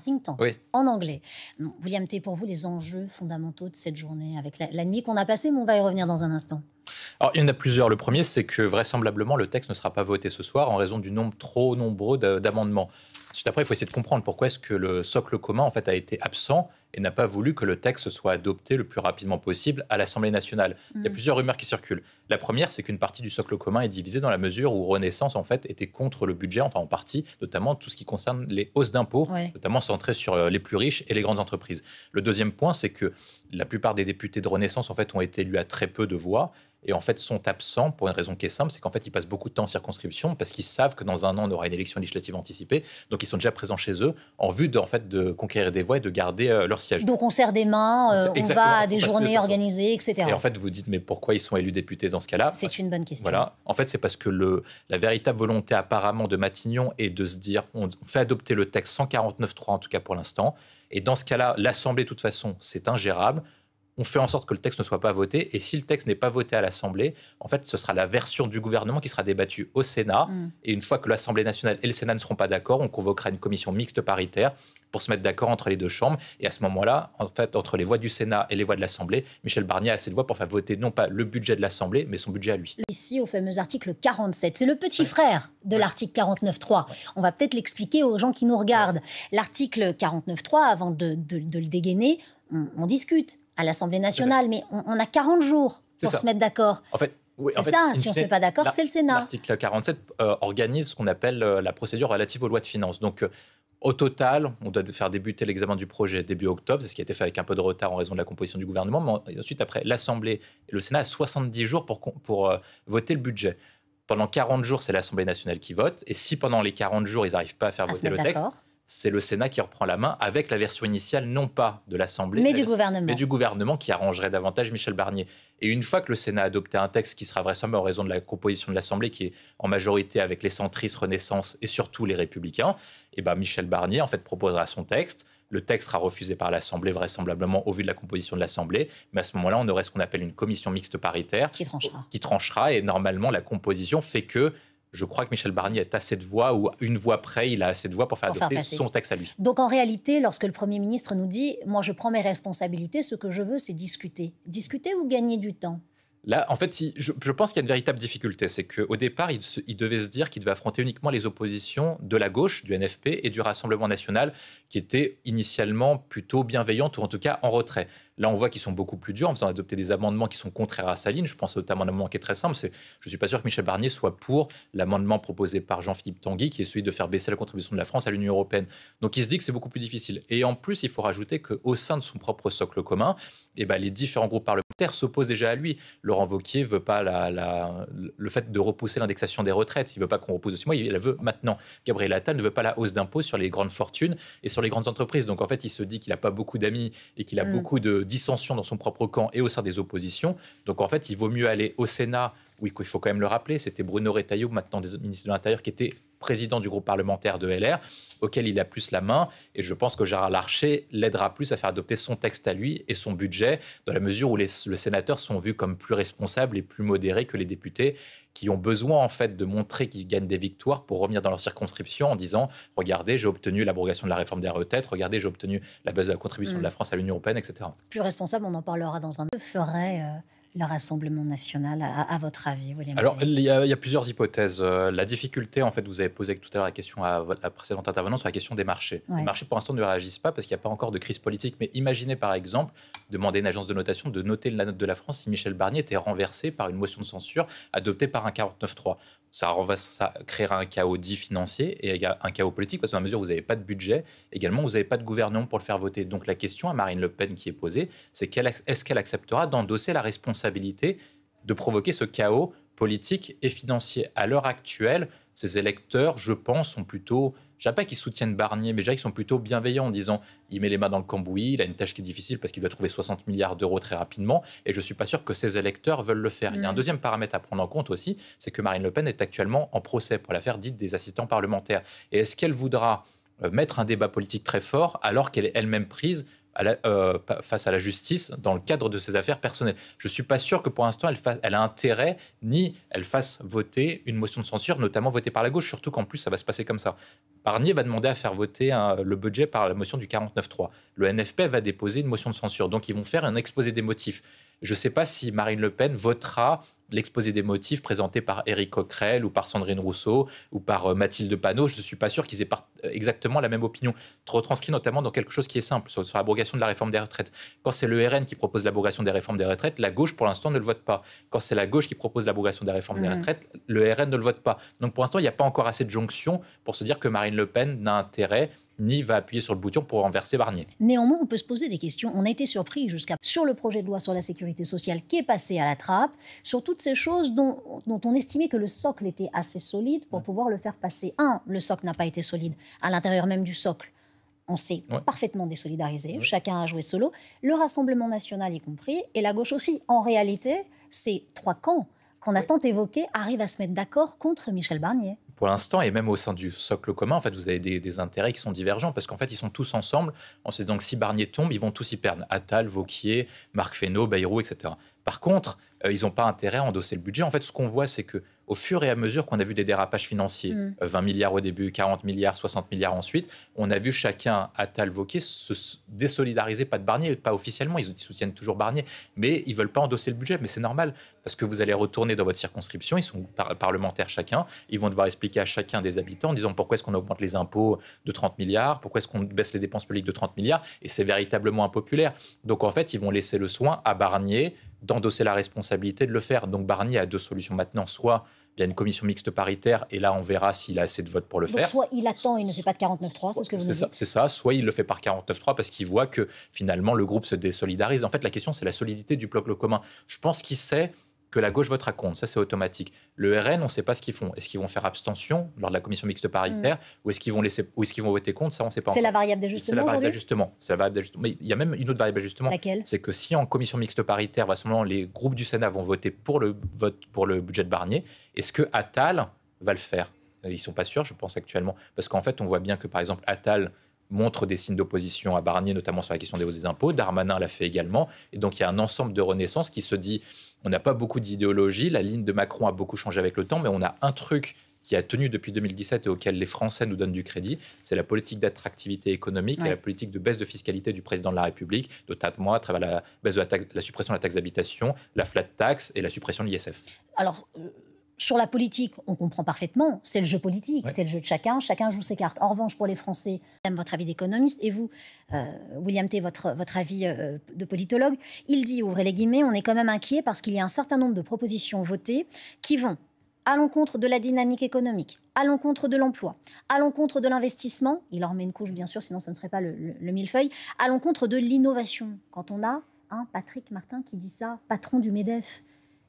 think tank, oui. en anglais. William Tay, pour vous, les enjeux fondamentaux de cette journée, avec la nuit qu'on a passée, mais on va y revenir dans un instant. Alors, il y en a plusieurs. Le premier, c'est que vraisemblablement, le texte ne sera pas voté ce soir en raison du nombre trop nombreux d'amendements. Ensuite, après, il faut essayer de comprendre pourquoi est-ce que le socle commun en fait, a été absent et n'a pas voulu que le texte soit adopté le plus rapidement possible à l'Assemblée nationale. Il y a plusieurs rumeurs qui circulent. La première, c'est qu'une partie du socle commun est divisée dans la mesure où Renaissance en fait, était contre le budget, enfin en partie, notamment tout ce qui concerne les hausses d'impôts, notamment centrées sur les plus riches et les grandes entreprises. Le deuxième point, c'est que la plupart des députés de Renaissance en fait, ont été élus à très peu de voix et en fait sont absents pour une raison qui est simple, c'est qu'en fait ils passent beaucoup de temps en circonscription parce qu'ils savent que dans un an on aura une élection législative anticipée, donc ils sont déjà présents chez eux en vue de conquérir des voix et de garder leur siège. Donc on serre des mains, on va à des journées organisées, etc. Et en fait vous dites mais pourquoi ils sont élus députés dans ce cas-là? C'est une bonne question. Voilà, en fait c'est parce que la véritable volonté apparemment de Matignon est de se dire on fait adopter le texte 149.3 en tout cas pour l'instant, et dans ce cas-là l'Assemblée de toute façon c'est ingérable. On fait en sorte que le texte ne soit pas voté. Et si le texte n'est pas voté à l'Assemblée, en fait, ce sera la version du gouvernement qui sera débattue au Sénat. Et une fois que l'Assemblée nationale et le Sénat ne seront pas d'accord, on convoquera une commission mixte paritaire pour se mettre d'accord entre les deux chambres. Et à ce moment-là, en fait, entre les voix du Sénat et les voix de l'Assemblée, Michel Barnier a assez de voix pour faire voter non pas le budget de l'Assemblée, mais son budget à lui. Ici, au fameux article 47, c'est le petit frère de l'article 49.3. On va peut-être l'expliquer aux gens qui nous regardent. L'article 49.3, avant de le dégainer, on discute à l'Assemblée nationale, mais on a 40 jours pour se mettre d'accord. En fait, oui, c'est ça, si on ne se met pas d'accord, c'est le Sénat. L'article 47 organise ce qu'on appelle la procédure relative aux lois de finances. Donc, au total, on doit faire débuter l'examen du projet début octobre, c'est ce qui a été fait avec un peu de retard en raison de la composition du gouvernement, mais ensuite, après, l'Assemblée et le Sénat a 70 jours pour voter le budget. Pendant 40 jours, c'est l'Assemblée nationale qui vote, et si pendant les 40 jours, ils n'arrivent pas à faire voter le texte, c'est le Sénat qui reprend la main avec la version initiale, non pas de l'Assemblée, mais du gouvernement qui arrangerait davantage Michel Barnier. Et une fois que le Sénat a adopté un texte qui sera vraisemblablement en raison de la composition de l'Assemblée, qui est en majorité avec les centristes, Renaissance et surtout les Républicains, et ben Michel Barnier en fait proposera son texte. Le texte sera refusé par l'Assemblée vraisemblablement au vu de la composition de l'Assemblée, mais à ce moment-là, on aurait ce qu'on appelle une commission mixte paritaire qui tranchera. Et normalement, la composition fait que je crois que Michel Barnier a assez de voix, ou une voix près, il a assez de voix pour faire adopter son texte à lui. Donc en réalité, lorsque le Premier ministre nous dit « moi je prends mes responsabilités, ce que je veux c'est discuter », discuter ou gagner du temps? Là, en fait, je pense qu'il y a une véritable difficulté. C'est qu'au départ, il devait se dire qu'il devait affronter uniquement les oppositions de la gauche, du NFP et du Rassemblement national, qui étaient initialement plutôt bienveillantes, ou en tout cas en retrait. Là, on voit qu'ils sont beaucoup plus durs en faisant adopter des amendements qui sont contraires à sa ligne. Je pense notamment à un amendement qui est très simple. Je ne suis pas sûr que Michel Barnier soit pour l'amendement proposé par Jean-Philippe Tanguy, qui est celui de faire baisser la contribution de la France à l'Union européenne. Donc, il se dit que c'est beaucoup plus difficile. Et en plus, il faut rajouter qu'au sein de son propre socle commun, les différents groupes parlementaires s'opposent déjà à lui. Laurent Wauquiez ne veut pas le fait de repousser l'indexation des retraites. Il ne veut pas qu'on repousse de 6 mois, il la veut maintenant. Gabriel Attal ne veut pas la hausse d'impôts sur les grandes fortunes et sur les grandes entreprises. Donc en fait, il se dit qu'il n'a pas beaucoup d'amis et qu'il a beaucoup de dissensions dans son propre camp et au sein des oppositions. Donc en fait, il vaut mieux aller au Sénat, où il faut quand même le rappeler, c'était Bruno Retailleau, maintenant ministre de l'Intérieur, qui était président du groupe parlementaire de LR, auquel il a plus la main. Et je pense que Gérard Larcher l'aidera plus à faire adopter son texte à lui et son budget, dans la mesure où les sénateurs sont vus comme plus responsables et plus modérés que les députés, qui ont besoin en fait de montrer qu'ils gagnent des victoires pour revenir dans leur circonscription en disant « Regardez, j'ai obtenu l'abrogation de la réforme des retraites, regardez, j'ai obtenu la baisse de la contribution de la France à l'Union européenne, etc. » Plus responsable, on en parlera dans un peu. Ferait le Rassemblement national, à votre avis, William? Alors, il y a plusieurs hypothèses. La difficulté, en fait, vous avez posé tout à l'heure la question à la précédente intervenante sur la question des marchés. Les marchés, pour l'instant, ne réagissent pas parce qu'il n'y a pas encore de crise politique. Mais imaginez, par exemple, demander à une agence de notation de noter la note de la France si Michel Barnier était renversé par une motion de censure adoptée par un 49.3. Ça créera un chaos dit financier et un chaos politique parce que dans la mesure où vous n'avez pas de budget, également vous n'avez pas de gouvernement pour le faire voter. Donc la question à Marine Le Pen qui est posée, c'est est-ce qu'elle acceptera d'endosser la responsabilité de provoquer ce chaos politique et financier? À l'heure actuelle, ces électeurs, je pense, sont plutôt... Je ne dirais pas qu'ils soutiennent Barnier, mais je dirais qu'ils sont plutôt bienveillants en disant il met les mains dans le cambouis, il a une tâche qui est difficile parce qu'il doit trouver 60 milliards d'euros très rapidement, et je ne suis pas sûr que ces électeurs veulent le faire. Il y a un deuxième paramètre à prendre en compte aussi, c'est que Marine Le Pen est actuellement en procès pour l'affaire dite des assistants parlementaires. Et est-ce qu'elle voudra mettre un débat politique très fort alors qu'elle est elle-même prise face à la justice dans le cadre de ses affaires personnelles. Je ne suis pas sûr que pour l'instant elle a intérêt ni elle fasse voter une motion de censure, notamment votée par la gauche, surtout qu'en plus ça va se passer comme ça. Barnier va demander à faire voter le budget par la motion du 49.3. Le NFP va déposer une motion de censure, donc ils vont faire un exposé des motifs. Je ne sais pas si Marine Le Pen votera l'exposé des motifs présenté par Éric Coquerel ou par Sandrine Rousseau ou par Mathilde Panot. Je ne suis pas sûr qu'ils aient exactement la même opinion. Retranscrit notamment dans quelque chose qui est simple, sur l'abrogation de la réforme des retraites. Quand c'est le RN qui propose l'abrogation des réformes des retraites, la gauche, pour l'instant, ne le vote pas. Quand c'est la gauche qui propose l'abrogation des réformes des retraites, le RN ne le vote pas. Donc pour l'instant, il n'y a pas encore assez de jonction pour se dire que Marine Le Pen n'a intérêt ni va appuyer sur le bouton pour renverser Barnier. Néanmoins, on peut se poser des questions. On a été surpris sur le projet de loi sur la sécurité sociale qui est passé à la trappe, sur toutes ces choses dont on estimait que le socle était assez solide pour pouvoir le faire passer. Le socle n'a pas été solide. À l'intérieur même du socle, on s'est parfaitement désolidariser. Chacun a joué solo. Le Rassemblement national y compris, et la gauche aussi. En réalité, ces trois camps qu'on a tant évoqués arrivent à se mettre d'accord contre Michel Barnier. Pour l'instant, et même au sein du socle commun, en fait, vous avez des intérêts qui sont divergents, parce qu'en fait, ils sont tous ensemble. On sait donc si Barnier tombe, ils vont tous y perdre. Attal, Wauquiez, Marc Fesneau, Bayrou, etc. Par contre, ils n'ont pas intérêt à endosser le budget. En fait, ce qu'on voit, c'est qu'au fur et à mesure qu'on a vu des dérapages financiers, 20 milliards au début, 40 milliards, 60 milliards ensuite, on a vu chacun, Attal, Wauquiez, se désolidariser, pas de Barnier, pas officiellement, ils soutiennent toujours Barnier, mais ils ne veulent pas endosser le budget. Mais c'est normal, parce que vous allez retourner dans votre circonscription, ils sont parlementaires chacun, ils vont devoir expliquer à chacun des habitants en disant pourquoi est-ce qu'on augmente les impôts de 30 milliards, pourquoi est-ce qu'on baisse les dépenses publiques de 30 milliards, et c'est véritablement impopulaire. Donc en fait, ils vont laisser le soin à Barnier d'endosser la responsabilité de le faire. Donc Barnier a deux solutions maintenant. Soit il y a une commission mixte paritaire, et là on verra s'il a assez de votes pour le faire. Soit il attend et ne fait pas de 49.3, c'est ce que vous nous dites. C'est ça, soit il le fait par 49.3 parce qu'il voit que finalement le groupe se désolidarise. En fait, la question c'est la solidité du bloc commun. Je pense qu'il sait que la gauche votera contre, ça c'est automatique. Le RN, on ne sait pas ce qu'ils font. Est-ce qu'ils vont faire abstention lors de la commission mixte paritaire ou est-ce qu'ils vont voter contre? Ça, on ne sait pas. C'est la variable d'ajustement. C'est la variable d'ajustement. Mais il y a même une autre variable d'ajustement. Laquelle? C'est que si en commission mixte paritaire, à ce moment, les groupes du Sénat vont voter pour le budget de Barnier, est-ce que Attal va le faire? Ils ne sont pas sûrs, je pense, actuellement. Parce qu'en fait, on voit bien que, par exemple, Attal montre des signes d'opposition à Barnier, notamment sur la question des hausses des impôts. Darmanin l'a fait également. Et donc, il y a un ensemble de renaissance qui se dit, on n'a pas beaucoup d'idéologie, la ligne de Macron a beaucoup changé avec le temps, mais on a un truc qui a tenu depuis 2017 et auquel les Français nous donnent du crédit, c'est la politique d'attractivité économique et la politique de baisse de fiscalité du président de la République, notamment à travers la baisse de la suppression de la taxe d'habitation, la flat tax et la suppression de l'ISF. Alors, sur la politique, on comprend parfaitement, c'est le jeu politique, c'est le jeu de chacun joue ses cartes. En revanche, pour les Français, j'aime votre avis d'économiste, et vous, William T., votre avis de politologue, il dit, ouvrez les guillemets, on est quand même inquiet parce qu'il y a un certain nombre de propositions votées qui vont à l'encontre de la dynamique économique, à l'encontre de l'emploi, à l'encontre de l'investissement, il en remet une couche bien sûr, sinon ce ne serait pas le millefeuille, à l'encontre de l'innovation. Quand on a Patrick Martin qui dit ça, patron du MEDEF,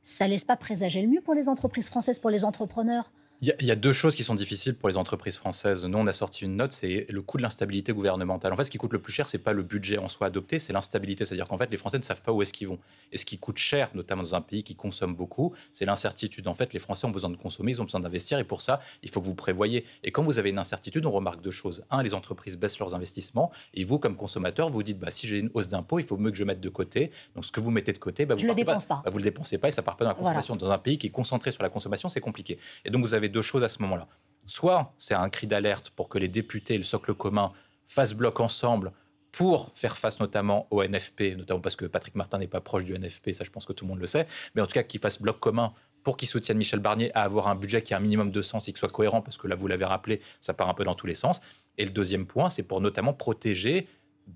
ça ne laisse pas présager le mieux pour les entreprises françaises, pour les entrepreneurs. Il y a deux choses qui sont difficiles pour les entreprises françaises. Nous, on a sorti une note, c'est le coût de l'instabilité gouvernementale. En fait, ce qui coûte le plus cher, ce n'est pas le budget en soi adopté, c'est l'instabilité. C'est-à-dire qu'en fait, les Français ne savent pas où est-ce qu'ils vont. Et ce qui coûte cher, notamment dans un pays qui consomme beaucoup, c'est l'incertitude. En fait, les Français ont besoin de consommer, ils ont besoin d'investir. Et pour ça, il faut que vous prévoyez. Et quand vous avez une incertitude, on remarque deux choses. Un, les entreprises baissent leurs investissements. Et vous, comme consommateur, vous dites, si j'ai une hausse d'impôts, il faut mieux que je mette de côté. Donc, ce que vous mettez de côté, vous ne le dépensez pas et ça ne part pas dans la consommation. Voilà. Dans un pays qui est concentré sur la consommation, c'est compliqué. Et donc, vous avez deux choses à ce moment-là. Soit c'est un cri d'alerte pour que les députés et le socle commun fassent bloc ensemble pour faire face notamment au NFP, notamment parce que Patrick Martin n'est pas proche du NFP, ça je pense que tout le monde le sait, mais en tout cas qu'ils fassent bloc commun pour qu'ils soutiennent Michel Barnier à avoir un budget qui a un minimum de sens et qui soit cohérent, parce que là vous l'avez rappelé, ça part un peu dans tous les sens. Et le deuxième point, c'est pour notamment protéger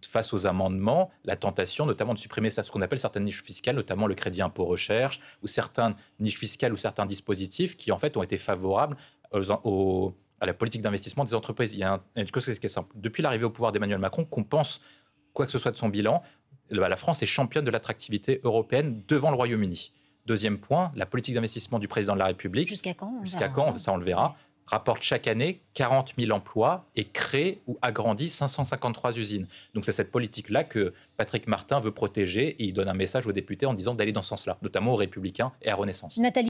face aux amendements, la tentation notamment de supprimer ce qu'on appelle certaines niches fiscales, notamment le crédit impôt recherche, ou certaines niches fiscales ou certains dispositifs qui en fait ont été favorables à la politique d'investissement des entreprises. Il y a une chose qui est simple. Depuis l'arrivée au pouvoir d'Emmanuel Macron, qu'on pense quoi que ce soit de son bilan, la France est championne de l'attractivité européenne devant le Royaume-Uni. Deuxième point, la politique d'investissement du président de la République. Jusqu'à quand? Jusqu'à quand, ça on le verra. Rapporte chaque année 40 000 emplois et crée ou agrandit 553 usines. Donc c'est cette politique-là que Patrick Martin veut protéger et il donne un message aux députés en disant d'aller dans ce sens-là, notamment aux Républicains et à Renaissance. Nathalie